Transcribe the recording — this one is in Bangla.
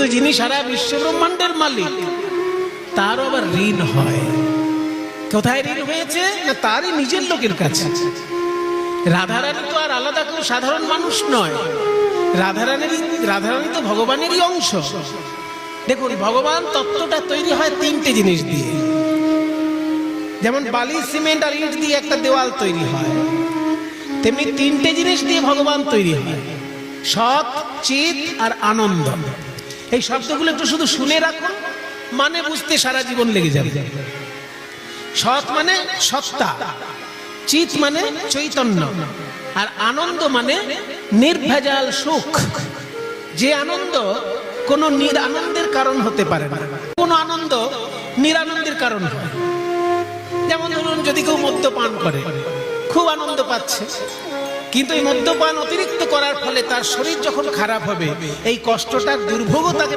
যেহেতু যিনি সারা বিশ্ব ব্রহ্মাণ্ডের মালিক, তারও আবার ঋণ হয়। কোথায় ঋণ হয়েছে? না তারই নিজের লোকের কাছে। রাধারানী তো আর আলাদা কেউ সাধারণ মানুষ নয়, রাধারানী তো ভগবানেরই অংশ। দেখুন, ভগবান তত্ত্বটা তৈরি হয় তিনটে জিনিস দিয়ে। যেমন বালি, সিমেন্ট আর ইট দিয়ে একটা দেওয়াল তৈরি হয়, তেমনি তিনটে জিনিস দিয়ে ভগবান তৈরি হয়: সৎ, চিত আর আনন্দ। এই শব্দগুলো একটু শুধু শুনে রাখুন, মানে বুঝতে সারা জীবন লেগে যাবে। সৎ মানে সত্তা, চিত মানে চৈতন্য, আর আনন্দ মানে নির্ভেজাল সুখ। যে আনন্দ কোনো নিরানন্দের কারণ হতে পারে না, কোনো আনন্দ নিরানন্দের কারণ হয়। যেমন ধরুন, যদি কেউ মদ্যপান করে, খুব আনন্দ পাচ্ছে, কিন্তু এই মদ্যপান অতিরিক্ত করার ফলে তার শরীর যখন খারাপ হবে, এই কষ্টটার দুর্ভোগও তাকে